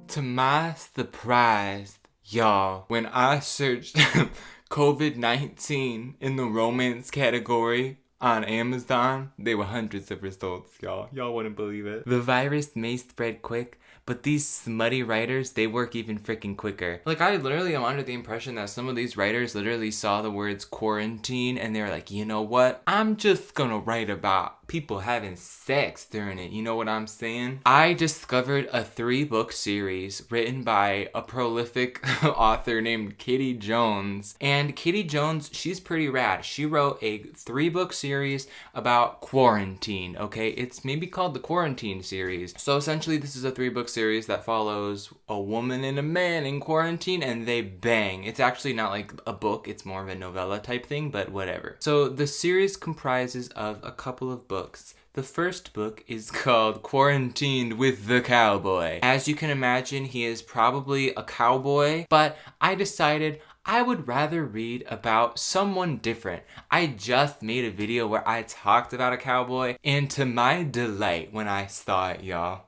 To my surprise, y'all, when I searched COVID-19 in the romance category on Amazon, there were hundreds of results, y'all. Y'all wouldn't believe it. The virus may spread quick, but these smutty writers, they work even freaking quicker. Like, I literally am under the impression that some of these writers literally saw the words quarantine and they're like, you know what? I'm just gonna write about people having sex during it. You know what I'm saying? I discovered a 3-book series written by a prolific author named Kitty Jones. And Kitty Jones, she's pretty rad. She wrote a 3-book series about quarantine, okay? It's maybe called the Quarantine series. So essentially, this is a 3-book series that follows a woman and a man in quarantine and they bang. It's actually not like a book, it's more of a novella type thing, but whatever. So the series comprises of a couple of books. The first book is called Quarantined with the Cowboy. As you can imagine, he is probably a cowboy, but I decided I would rather read about someone different. I just made a video where I talked about a cowboy, and to my delight when I saw it, y'all,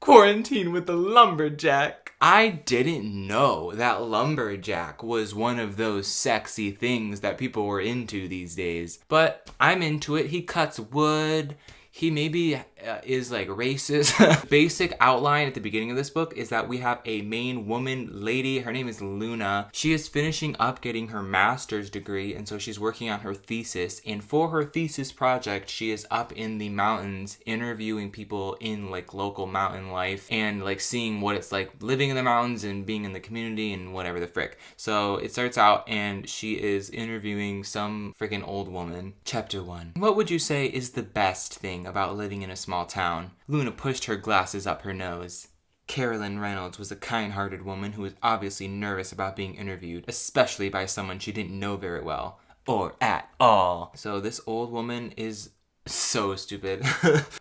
Quarantine with the Lumberjack. I didn't know that lumberjack was one of those sexy things that people were into these days. But I'm into it. He cuts wood. He maybe is like racist. Basic outline at the beginning of this book is that we have a main woman lady. Her name is Luna. She is finishing up getting her master's degree, and so she's working on her thesis. And for her thesis project, she is up in the mountains interviewing people in like local mountain life and like seeing what it's like living in the mountains and being in the community and whatever the frick. So it starts out and she is interviewing some freaking old woman. Chapter 1. What would you say is the best thing about living in a small town? Luna pushed her glasses up her nose. Carolyn Reynolds was a kind-hearted woman who was obviously nervous about being interviewed, especially by someone she didn't know very well, or at all. So this old woman is so stupid.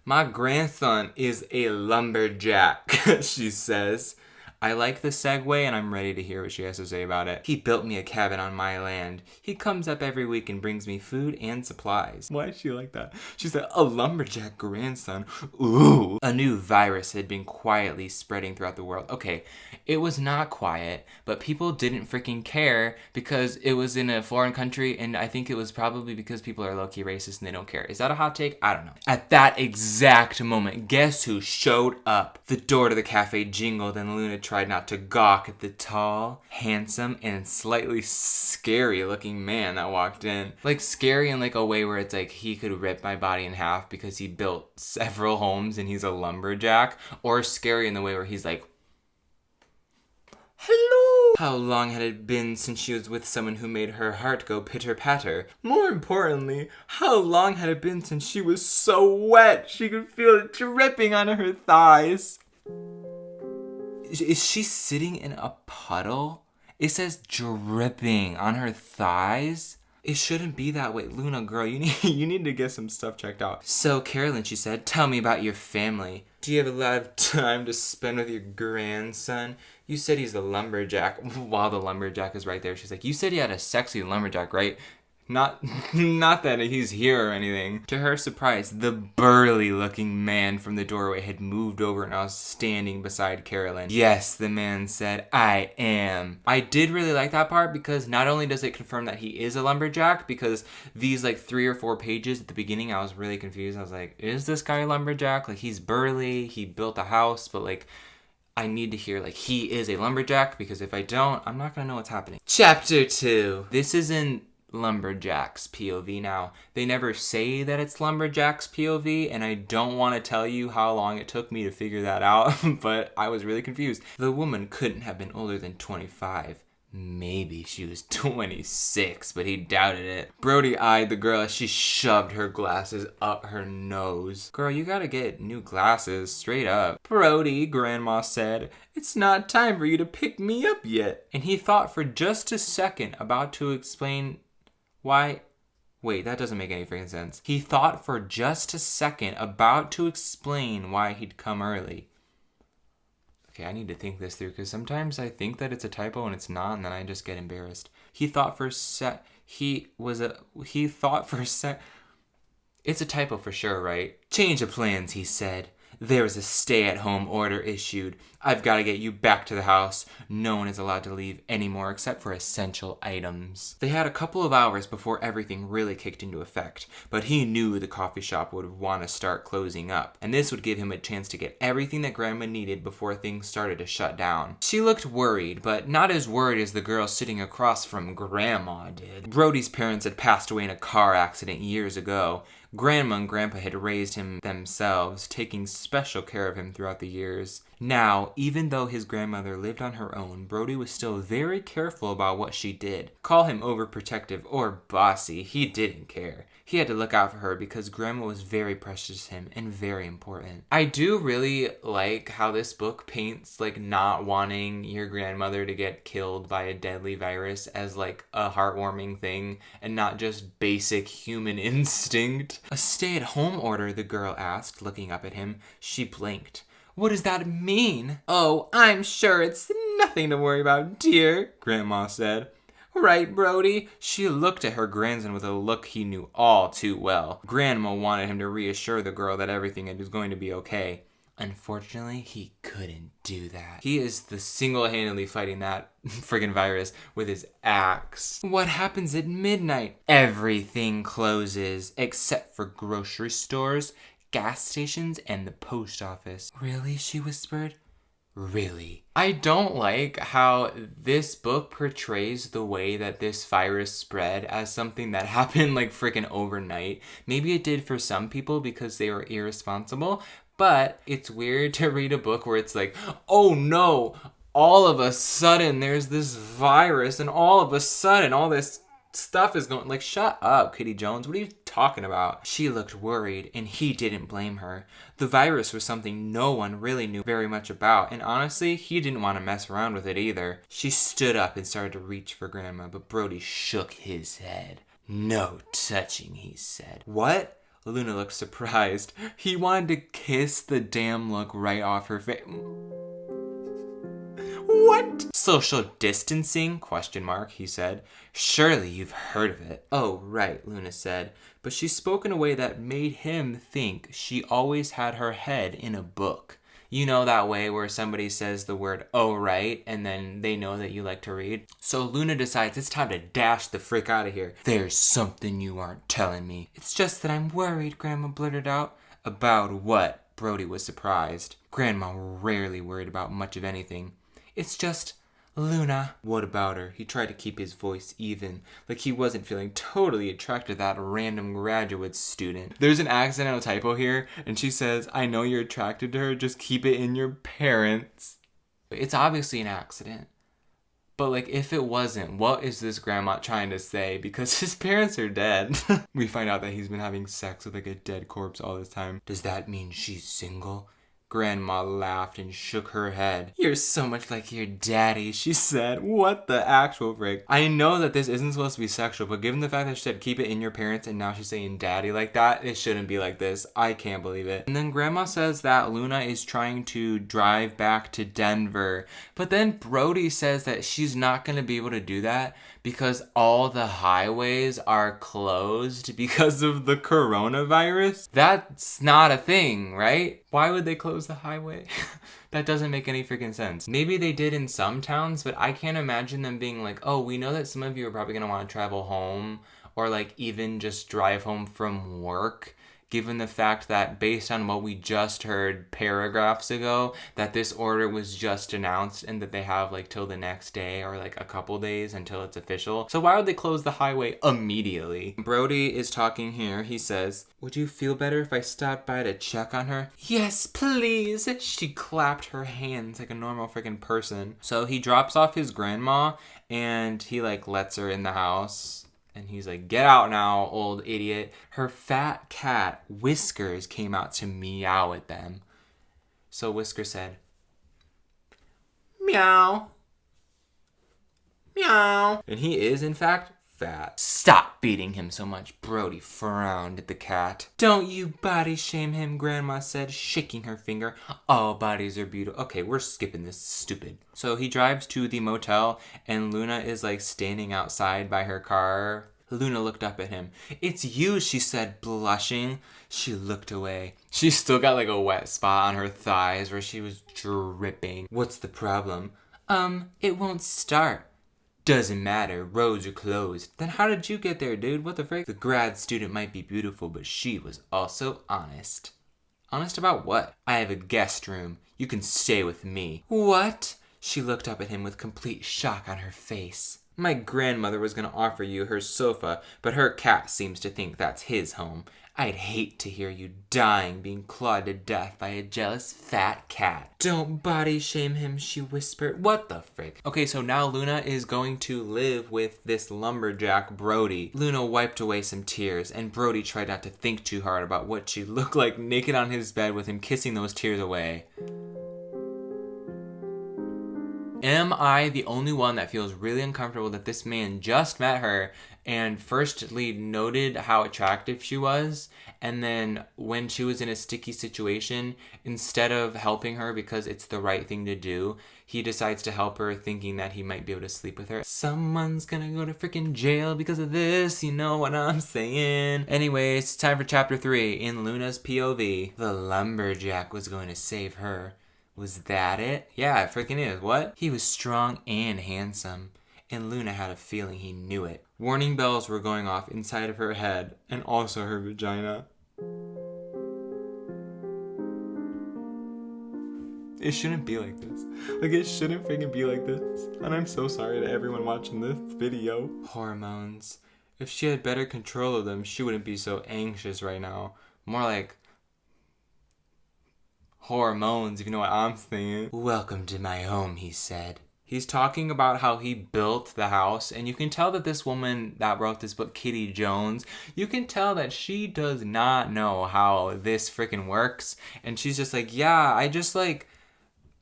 My grandson is a lumberjack, she says. I like the segue and I'm ready to hear what she has to say about it. He built me a cabin on my land. He comes up every week and brings me food and supplies. Why is she like that? She said, a lumberjack grandson. Ooh. A new virus had been quietly spreading throughout the world. Okay, it was not quiet, but people didn't freaking care because it was in a foreign country, and I think it was probably because people are low-key racist and they don't care. Is that a hot take? I don't know. At that exact moment, guess who showed up? The door to the cafe jingled and Luna tried not to gawk at the tall, handsome, and slightly scary looking man that walked in. Like scary in like a way where it's like he could rip my body in half because he built several homes and he's a lumberjack, or scary in the way where he's like, hello! How long had it been since she was with someone who made her heart go pitter-patter? More importantly, how long had it been since she was so wet she could feel it dripping on her thighs? Is she sitting in a puddle? It says dripping on her thighs. It shouldn't be that way. Luna, girl, you need to get some stuff checked out. So, Carolyn, she said, tell me about your family. Do you have a lot of time to spend with your grandson? You said he's a lumberjack. While the lumberjack is right there, she's like, you said he had a sexy lumberjack, right? Not that he's here or anything. To her surprise, the burly-looking man from the doorway had moved over and I was standing beside Carolyn. Yes, the man said, I am. I did really like that part because not only does it confirm that he is a lumberjack, because these like 3 or 4 pages at the beginning, I was really confused. I was like, is this guy a lumberjack? Like, he's burly, he built a house, but like, I need to hear like he is a lumberjack, because if I don't, I'm not gonna know what's happening. Chapter 2. This isn't lumberjacks POV. Now, they never say that it's lumberjacks POV, and I don't want to tell you how long it took me to figure that out, but I was really confused. The woman couldn't have been older than 25. Maybe she was 26, but he doubted it. Brody eyed the girl as she shoved her glasses up her nose. Girl, you gotta get new glasses, straight up. Brody, Grandma said, it's not time for you to pick me up yet. And he thought for just a second, about to explain why. Wait, that doesn't make any freaking sense. He thought for just a second, about to explain why he'd come early. Okay, I need to think this through, because sometimes I think that it's a typo and it's not, and then I just get embarrassed. He thought for a sec. It's a typo for sure, right? Change of plans, he said. There is a stay-at-home order issued. I've got to get you back to the house. No one is allowed to leave anymore except for essential items. They had a couple of hours before everything really kicked into effect, but he knew the coffee shop would want to start closing up, and this would give him a chance to get everything that Grandma needed before things started to shut down. She looked worried, but not as worried as the girl sitting across from Grandma did. Brody's parents had passed away in a car accident years ago. Grandma and Grandpa had raised him themselves, taking special care of him throughout the years. Now, even though his grandmother lived on her own, Brody was still very careful about what she did. Call him overprotective or bossy, he didn't care. He had to look out for her because Grandma was very precious to him and very important. I do really like how this book paints like not wanting your grandmother to get killed by a deadly virus as like a heartwarming thing and not just basic human instinct. A stay-at-home order, the girl asked, looking up at him. She blinked. What does that mean? Oh, I'm sure it's nothing to worry about, dear, Grandma said. Right, Brody? She looked at her grandson with a look he knew all too well. Grandma wanted him to reassure the girl that everything was going to be okay. Unfortunately, he couldn't do that. He is single-handedly fighting that friggin' virus with his axe. What happens at midnight? Everything closes, except for grocery stores, gas stations, and the post office. Really? She whispered. Really? I don't like how this book portrays the way that this virus spread as something that happened like freaking overnight. Maybe it did for some people because they were irresponsible, but it's weird to read a book where it's like, oh no, all of a sudden there's this virus and all of a sudden all this stuff is going, like, shut up, Kitty Jones. What are you talking about? She looked worried, and he didn't blame her. The virus was something no one really knew very much about, and honestly, he didn't want to mess around with it either. She stood up and started to reach for Grandma, but Brody shook his head. No touching, he said. What? Luna looked surprised. He wanted to kiss the damn look right off her face. What? Social distancing? ? He said. Surely you've heard of it. Oh, right, Luna said. But she spoke in a way that made him think she always had her head in a book. You know that way where somebody says the word, oh, right, and then they know that you like to read? So Luna decides it's time to dash the frick out of here. There's something you aren't telling me. It's just that I'm worried, Grandma blurted out. About what? Brody was surprised. Grandma rarely worried about much of anything. It's just, Luna. What about her? He tried to keep his voice even, like he wasn't feeling totally attracted to that random graduate student. There's an accidental typo here, and she says, I know you're attracted to her, just keep it in your parents. It's obviously an accident. But, like, if it wasn't, what is this grandma trying to say? Because his parents are dead. We find out that he's been having sex with, like, a dead corpse all this time. Does that mean she's single? Grandma laughed and shook her head. You're so much like your daddy, she said. What the actual frick? I know that this isn't supposed to be sexual, but given the fact that she said keep it in your parents and now she's saying daddy like that, it shouldn't be like this. I can't believe it. And then Grandma says that Luna is trying to drive back to Denver. But then Brody says that she's not going to be able to do that because all the highways are closed because of the coronavirus. That's not a thing, right? Why would they close the highway? That doesn't make any freaking sense. Maybe they did in some towns, but I can't imagine them being like, oh, we know that some of you are probably going to want to travel home or like even just drive home from work, given the fact that based on what we just heard paragraphs ago, that this order was just announced and that they have like till the next day or like a couple days until it's official. So why would they close the highway immediately? Brody is talking here. He says, would you feel better if I stopped by to check on her? Yes, please. She clapped her hands like a normal freaking person. So he drops off his grandma and he like lets her in the house. And he's like, get out now, old idiot. Her fat cat, Whiskers, came out to meow at them. So Whisker said, meow. Meow. And he is, in fact, fat. Stop beating him so much. Brody frowned at the cat. Don't you body shame him, Grandma said, shaking her finger. All bodies are beautiful. Okay, we're skipping this. Stupid. So he drives to the motel, and Luna is like standing outside by her car. Luna looked up at him. "It's you," she said, blushing. She looked away. She still got like a wet spot on her thighs where she was dripping. "What's the problem?" It won't start." "Doesn't matter. Roads are closed." "Then how did you get there, dude? What the frick?" The grad student might be beautiful, but she was also honest. "Honest about what?" "I have a guest room. You can stay with me." "What?" She looked up at him with complete shock on her face. "My grandmother was going to offer you her sofa, but her cat seems to think that's his home. I'd hate to hear you dying, being clawed to death by a jealous fat cat." "Don't body shame him," she whispered. What the frick? Okay, so now Luna is going to live with this lumberjack, Brody. Luna wiped away some tears, and Brody tried not to think too hard about what she looked like naked on his bed with him kissing those tears away. Am I the only one that feels really uncomfortable that this man just met her and firstly noted how attractive she was, and then when she was in a sticky situation, instead of helping her because it's the right thing to do, he decides to help her thinking that he might be able to sleep with her? Someone's gonna go to freaking jail because of this, you know what I'm saying? Anyways, it's time for chapter 3 in Luna's POV. The lumberjack was going to save her. Was that it? Yeah, it freaking is. What? He was strong and handsome, and Luna had a feeling he knew it. Warning bells were going off inside of her head, and also her vagina. It shouldn't be like this. Like, it shouldn't freaking be like this. And I'm so sorry to everyone watching this video. Hormones. If she had better control of them, she wouldn't be so anxious right now. More like hormones, if you know what I'm saying. "Welcome to my home," he said. He's talking about how he built the house, and you can tell that this woman that wrote this book, Kitty Jones, you can tell that she does not know how this freaking works, and she's just like, yeah, I just like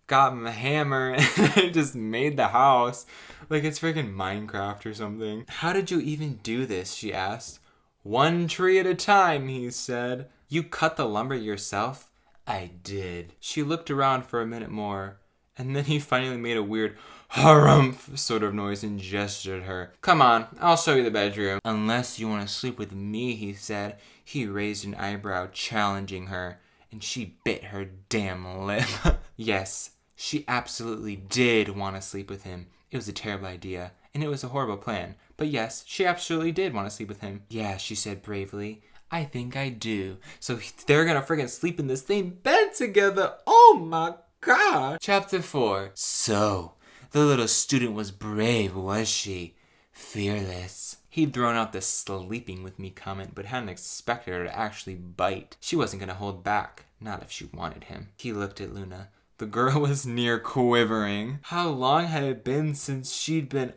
got my hammer and I just made the house. Like it's freaking Minecraft or something. "How did you even do this?" she asked. "One tree at a time," he said. "You cut the lumber yourself?" "I did." She looked around for a minute more, and then he finally made a weird harumph sort of noise and gestured her. "Come on, I'll show you the bedroom." "Unless you want to sleep with me," he said. He raised an eyebrow, challenging her, and she bit her damn lip. Yes, she absolutely did want to sleep with him. It was a terrible idea, and it was a horrible plan. But yes, she absolutely did want to sleep with him. "Yeah," she said bravely. "I think I do." So they're gonna friggin' sleep in the same bed together. Oh my god. Chapter 4. So, the little student was brave, was she? Fearless. He'd thrown out the sleeping with me comment, but hadn't expected her to actually bite. She wasn't gonna hold back. Not if she wanted him. He looked at Luna. The girl was near quivering. How long had it been since she'd been...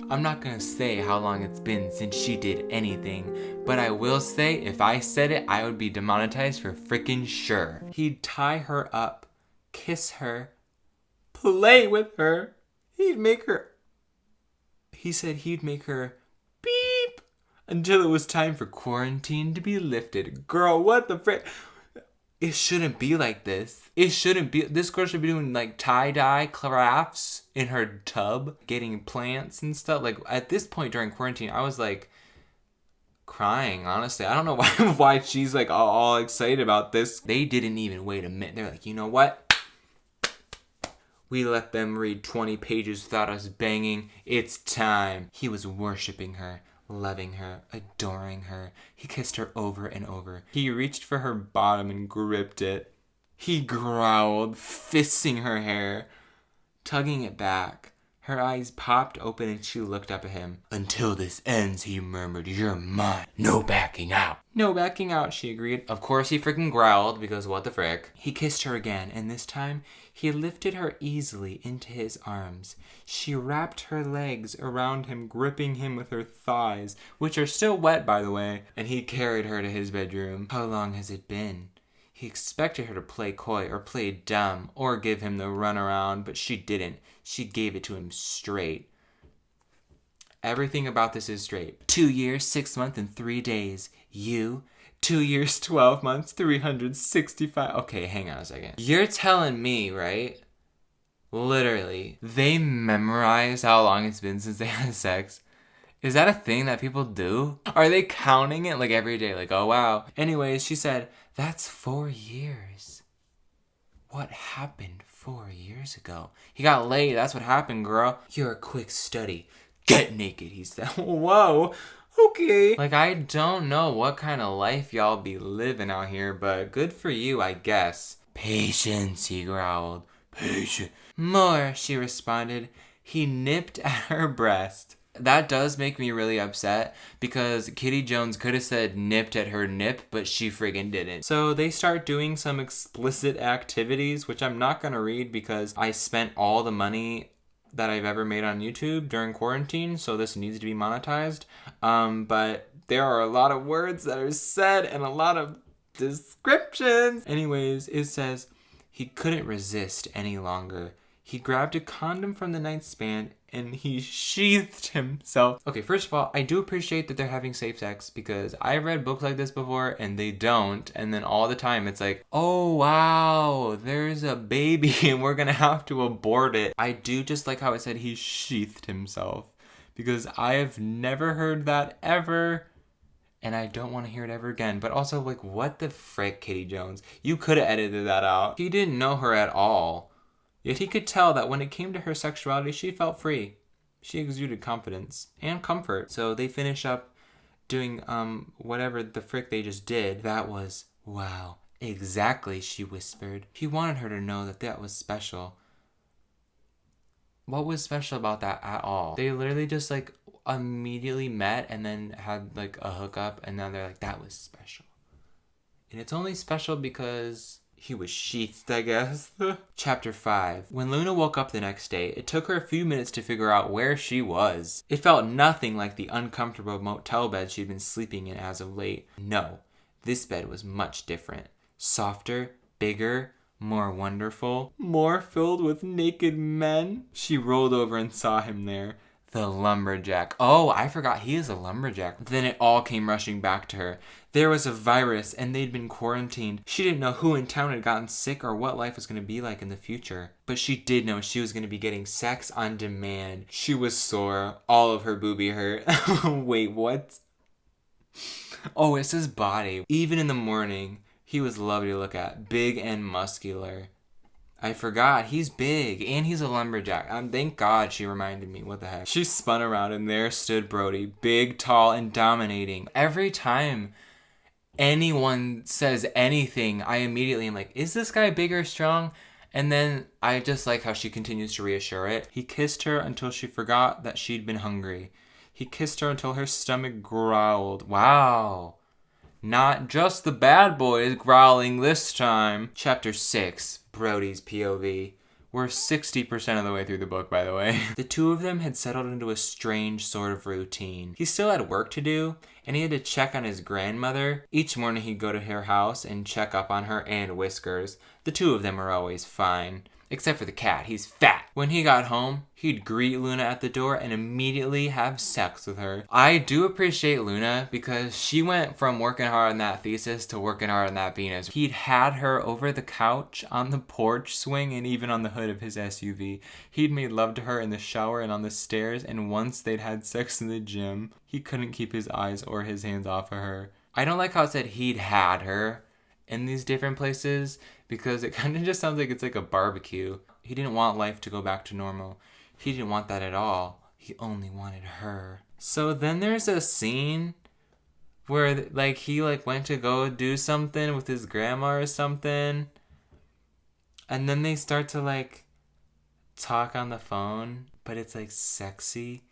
I'm not gonna say how long it's been since she did anything, but I will say if I said it, I would be demonetized for freaking sure. He'd tie her up, kiss her, play with her. He said he'd make her beep until it was time for quarantine to be lifted. Girl, what the frick? It shouldn't be like this. It shouldn't be. This girl should be doing like tie-dye crafts in her tub, getting plants and stuff. Like at this point during quarantine, I was like crying, honestly. I don't know why she's like all excited about this. They didn't even wait a minute. They're like, you know what? We let them read 20 pages without us banging. It's time. He was worshiping her, loving her, adoring her. He kissed her over and over. He reached for her bottom and gripped it. He growled, fisting her hair, tugging it back. Her eyes popped open and she looked up at him. "Until this ends," he murmured, "you're mine. No backing out." "No backing out," she agreed. Of course he freaking growled, because what the frick. He kissed her again, and this time he lifted her easily into his arms. She wrapped her legs around him, gripping him with her thighs, which are still wet, by the way, and he carried her to his bedroom. How long has it been? He expected her to play coy or play dumb or give him the runaround, but she didn't. She gave it to him straight. Everything about this is straight. 2 years, 6 months, and 3 days. You, 2 years, 12 months, 365. Okay, hang on a second. You're telling me, right? Literally, they memorize how long it's been since they had sex. Is that a thing that people do? Are they counting it like every day? Like, oh wow. Anyways, she said, that's 4 years. What happened 4 years ago? He got laid. That's what happened, girl. You're a quick study. Get naked, he said. Whoa. Okay. Like, I don't know what kind of life y'all be living out here, but good for you, I guess. Patience, he growled. Patience. More, she responded. He nipped at her breast. That does make me really upset because Kitty Jones could have said nipped at her nip, but she friggin' didn't. So they start doing some explicit activities, which I'm not gonna read because I spent all the money that I've ever made on YouTube during quarantine, so this needs to be monetized. But there are a lot of words that are said and a lot of descriptions. Anyways, it says he couldn't resist any longer. He grabbed a condom from the nightstand and he sheathed himself. Okay, first of all, I do appreciate that they're having safe sex because I've read books like this before and they don't. And then all the time it's like, oh wow, there's a baby and we're gonna have to abort it. I do just like how it said he sheathed himself because I have never heard that ever. And I don't want to hear it ever again. But also, like, what the frick, Kitty Jones? You could have edited that out. He didn't know her at all. Yet he could tell that when it came to her sexuality, she felt free. She exuded confidence and comfort. So they finish up doing whatever the frick they just did. That was, wow, exactly, she whispered. He wanted her to know that that was special. What was special about that at all? They literally just like immediately met and then had like a hookup and now they're like, that was special. And it's only special because he was sheathed, I guess. Chapter 5. When Luna woke up the next day, it took her a few minutes to figure out where she was. It felt nothing like the uncomfortable motel bed she'd been sleeping in as of late. No, this bed was much different. Softer, bigger, more wonderful, more filled with naked men. She rolled over and saw him there. The lumberjack. Oh, I forgot he is a lumberjack. Then it all came rushing back to her. There was a virus and they'd been quarantined. She didn't know who in town had gotten sick or what life was going to be like in the future. But she did know she was going to be getting sex on demand. She was sore. All of her boobie hurt. Wait, what? Oh, it's his body. Even in the morning, he was lovely to look at. Big and muscular. I forgot, he's big, and he's a lumberjack. Thank God she reminded me, what the heck. She spun around, and there stood Brody, big, tall, and dominating. Every time anyone says anything, I immediately am like, is this guy big or strong? And then I just like how she continues to reassure it. He kissed her until she forgot that she'd been hungry. He kissed her until her stomach growled. Wow. Not just the bad boys growling this time. Chapter 6. Brody's POV. We're 60% of the way through the book, by the way. The two of them had settled into a strange sort of routine. He still had work to do, and he had to check on his grandmother. Each morning he'd go to her house and check up on her and Whiskers. The two of them were always fine. Except for the cat, he's fat. When he got home, he'd greet Luna at the door and immediately have sex with her. I do appreciate Luna because she went from working hard on that thesis to working hard on that Venus. He'd had her over the couch, on the porch swing, and even on the hood of his SUV. He'd made love to her in the shower and on the stairs, and once they'd had sex in the gym. He couldn't keep his eyes or his hands off of her. I don't like how it said he'd had her in these different places because it kind of just sounds like it's like a barbecue. He didn't want life to go back to normal. He didn't want that at all. He only wanted her. So then there's a scene where like he like went to go do something with his grandma or something, and then they start to like talk on the phone, but it's like sexy.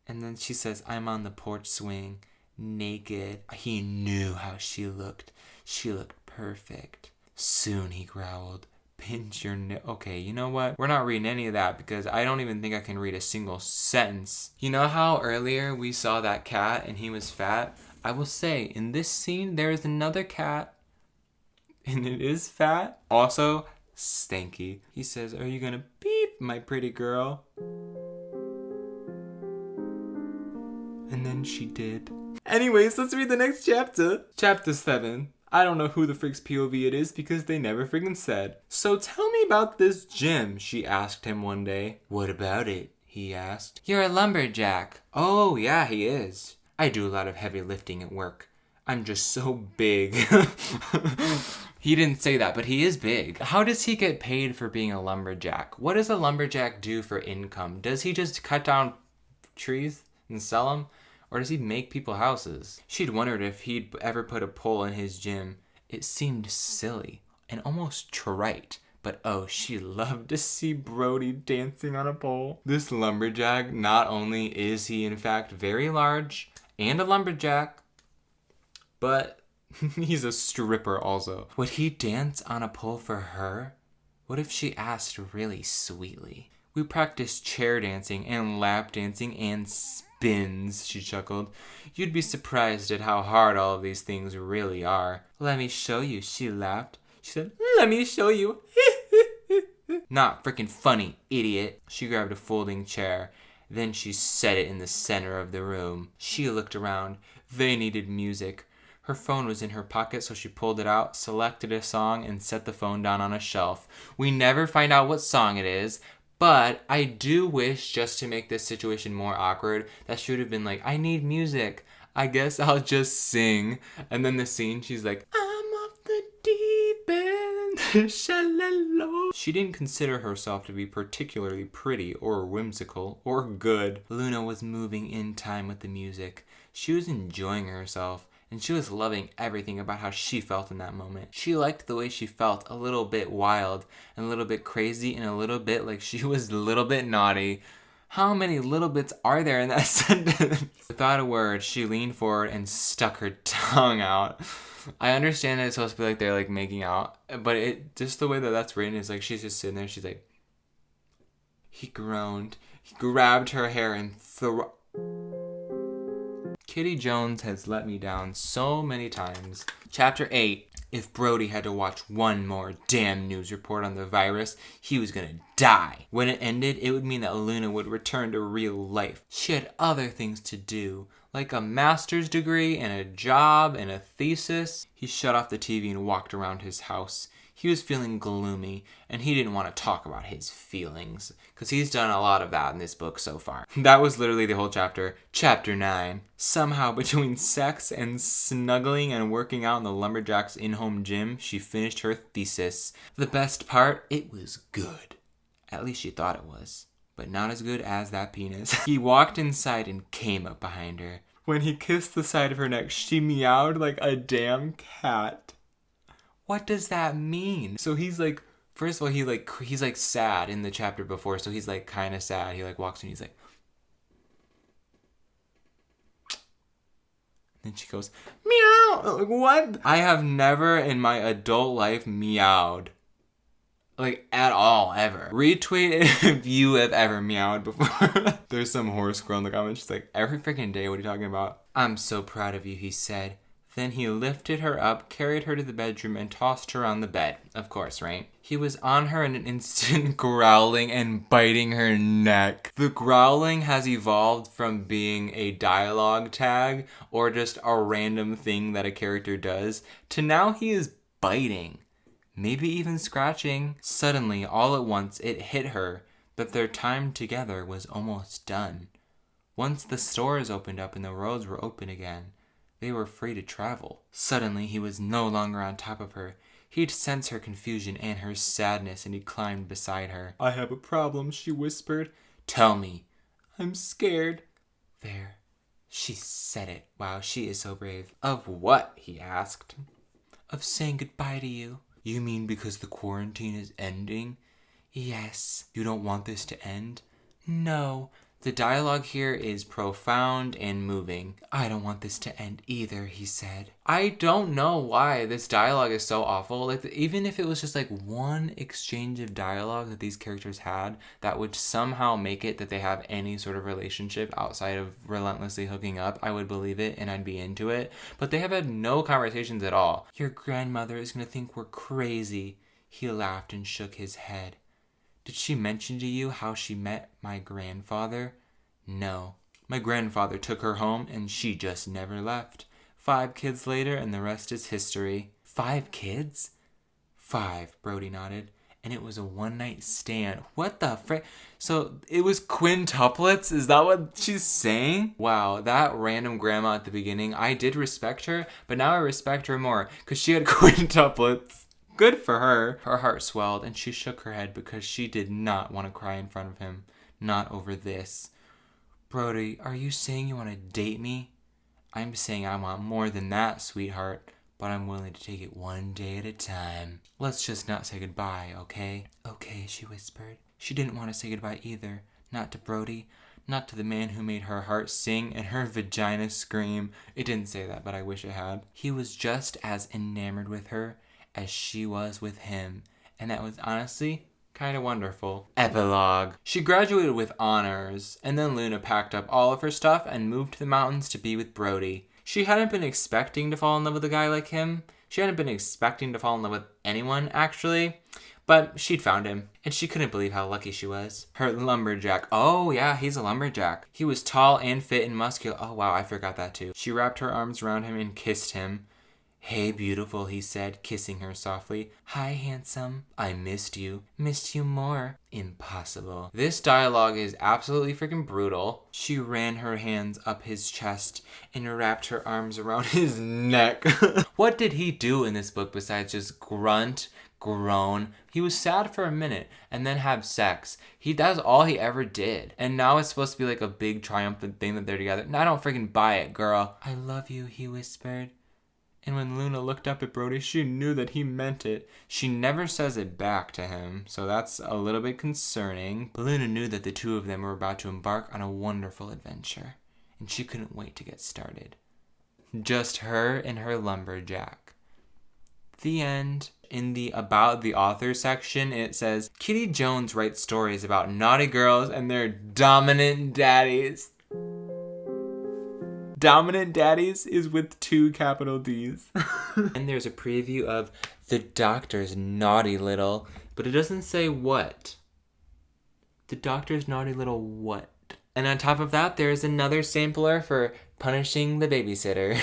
And then she says, I'm on the porch swing, naked. He knew how she looked. She looked perfect. Soon, he growled. Pinch your Okay, you know what? We're not reading any of that because I don't even think I can read a single sentence. You know how earlier we saw that cat and he was fat? I will say, in this scene, there is another cat and it is fat. Also, stanky. He says, are you gonna beep, my pretty girl? And then she did. Anyways, let's read the next chapter. Chapter 7. I don't know who the frick's POV it is because they never friggin' said. So tell me about this gym?" she asked him one day. "What about it?" he asked. "You're a lumberjack." "Oh, yeah, he is. I do a lot of heavy lifting at work. I'm just so big." He didn't say that, but he is big. How does he get paid for being a lumberjack? What does a lumberjack do for income? Does he just cut down trees and sell them? Or does he make people houses? She'd wondered if he'd ever put a pole in his gym. It seemed silly and almost trite. But oh, she loved to see Brody dancing on a pole. This lumberjack, not only is he in fact very large and a lumberjack, but he's a stripper also. Would he dance on a pole for her? What if she asked really sweetly? "We practiced chair dancing and lap dancing and spins," she chuckled. "You'd be surprised at how hard all of these things really are." "Let me show you," she laughed. She said, "Let me show you." "Not freaking funny, idiot." She grabbed a folding chair. Then she set it in the center of the room. She looked around. They needed music. Her phone was in her pocket, so she pulled it out, selected a song, and set the phone down on a shelf. We never find out what song it is, but I do wish, just to make this situation more awkward, that she would have been like, "I need music. I guess I'll just sing." And then the scene, she's like, "I'm off the deep end, shallow." She didn't consider herself to be particularly pretty or whimsical or good. Luna was moving in time with the music. She was enjoying herself. And she was loving everything about how she felt in that moment. She liked the way she felt, a little bit wild, and a little bit crazy, and a little bit like she was a little bit naughty. How many little bits are there in that sentence? Without a word, she leaned forward and stuck her tongue out. I understand that it's supposed to be like they're like making out, but it just the way that that's written is like she's just sitting there, she's like... He groaned. He grabbed her hair and Kitty Jones has let me down so many times. Chapter 8. If Brody had to watch one more damn news report on the virus, he was gonna die. When it ended, it would mean that Luna would return to real life. She had other things to do, like a master's degree and a job and a thesis. He shut off the TV and walked around his house. He was feeling gloomy, and he didn't want to talk about his feelings, because he's done a lot of that in this book so far. That was literally the whole chapter. Chapter 9. Somehow, between sex and snuggling and working out in the lumberjack's in-home gym, she finished her thesis. The best part? It was good. At least she thought it was. But not as good as that penis. He walked inside and came up behind her. When he kissed the side of her neck, she meowed like a damn cat. What does that mean? So he's like, first of all, he's like sad in the chapter before, so he's like kind of sad. He like walks in, he's like... Then she goes, meow! Like, what? I have never in my adult life meowed. Like, at all, ever. Retweet if you have ever meowed before. There's some horse girl in the comments, she's like, every freaking day, what are you talking about? "I'm so proud of you," he said. Then he lifted her up, carried her to the bedroom, and tossed her on the bed. Of course, right? He was on her in an instant, growling and biting her neck. The growling has evolved from being a dialogue tag, or just a random thing that a character does, to now he is biting. Maybe even scratching. Suddenly, all at once, it hit her that their time together was almost done. Once the stores opened up and the roads were open again, they were free to travel. Suddenly, he was no longer on top of her. He'd sense her confusion and her sadness, and he climbed beside her. "I have a problem," she whispered. "Tell me." "I'm scared." There. She said it. Wow, she is so brave. "Of what?" he asked. "Of saying goodbye to you." "You mean because the quarantine is ending?" "Yes." "You don't want this to end?" "No." The dialogue here is profound and moving. "I don't want this to end either," he said. I don't know why this dialogue is so awful. Like, even if it was just like one exchange of dialogue that these characters had that would somehow make it that they have any sort of relationship outside of relentlessly hooking up, I would believe it and I'd be into it. But they have had no conversations at all. "Your grandmother is going to think we're crazy." He laughed and shook his head. "Did she mention to you how she met my grandfather?" "No. My grandfather took her home and she just never left. 5 kids later and the rest is history." 5 kids? 5, Brody nodded. and it was a one-night stand. What the frick? So it was quintuplets? Is that what she's saying? Wow, that random grandma at the beginning, I did respect her, but now I respect her more because she had quintuplets. Good for her. Her heart swelled and she shook her head because she did not want to cry in front of him. Not over this. Brody, are you saying you want to date me? I'm saying I want more than that, sweetheart, but I'm willing to take it one day at a time. Let's just not say goodbye, okay? Okay, she whispered. She didn't want to say goodbye either. Not to Brody, not to the man who made her heart sing and her vagina scream. It didn't say that, but I wish it had. He was just as enamored with her as she was with him, and that was honestly kind of wonderful. Epilogue. She graduated with honors, and then Luna packed up all of her stuff and moved to the mountains to be with Brody. She hadn't been expecting to fall in love with a guy like him. She hadn't been expecting to fall in love with anyone, actually. But she'd found him, and she couldn't believe how lucky she was. Her lumberjack. Oh, yeah, he's a lumberjack. He was tall and fit and muscular. Oh, wow, I forgot that too. She wrapped her arms around him and kissed him. Hey, beautiful, he said, kissing her softly. Hi, handsome. I missed you. Missed you more. Impossible. This dialogue is absolutely freaking brutal. She ran her hands up his chest and wrapped her arms around his neck. What did he do in this book besides just grunt, groan? He was sad for a minute and then have sex. That's all he ever did. And now it's supposed to be like a big triumphant thing that they're together. And I don't freaking buy it, girl. I love you, he whispered. And when Luna looked up at Brody, she knew that he meant it. She never says it back to him, so that's a little bit concerning. But Luna knew that the two of them were about to embark on a wonderful adventure, and she couldn't wait to get started. Just her and her lumberjack. The end. In the About the Author section, it says, Kitty Jones writes stories about naughty girls and their dominant daddies. Dominant Daddies is with 2 capital D's. And there's a preview of The Doctor's Naughty Little, but it doesn't say what. The Doctor's Naughty Little what? And on top of that, there's another sampler for punishing the babysitter.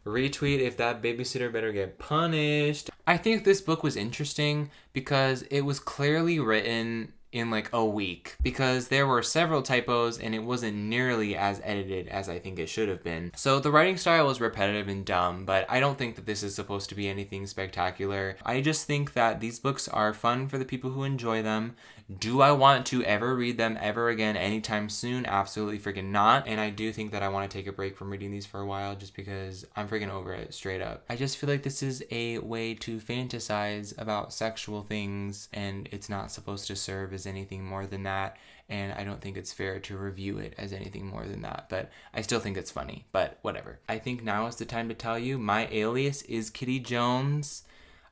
Retweet if that babysitter better get punished. I think this book was interesting because it was clearly written in like a week because there were several typos and it wasn't nearly as edited as I think it should have been. So the writing style was repetitive and dumb, but I don't think that this is supposed to be anything spectacular. I just think that these books are fun for the people who enjoy them. Do I want to ever read them ever again anytime soon? Absolutely freaking not. And I do think that I want to take a break from reading these for a while just because I'm freaking over it straight up. I just feel like this is a way to fantasize about sexual things and it's not supposed to serve as anything more than that. And I don't think it's fair to review it as anything more than that. But I still think it's funny, but whatever. I think now is the time to tell you my alias is Kitty Jones.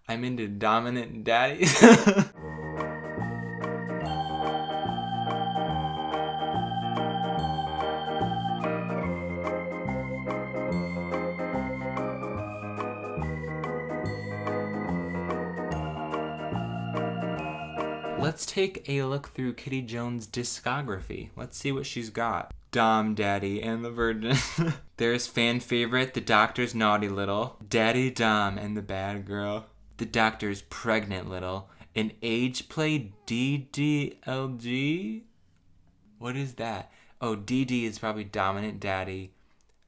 I'm into dominant daddies. Let's take a look through Kitty Jones' discography. Let's see what she's got. Dom Daddy and the Virgin. There's fan favorite, The Doctor's Naughty Little. Daddy Dom and the Bad Girl. The Doctor's Pregnant Little. An age play DDLG? What is that? Oh, DD is probably Dominant Daddy.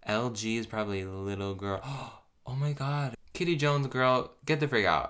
LG is probably Little Girl. Oh my god. Kitty Jones, girl, get the frig out.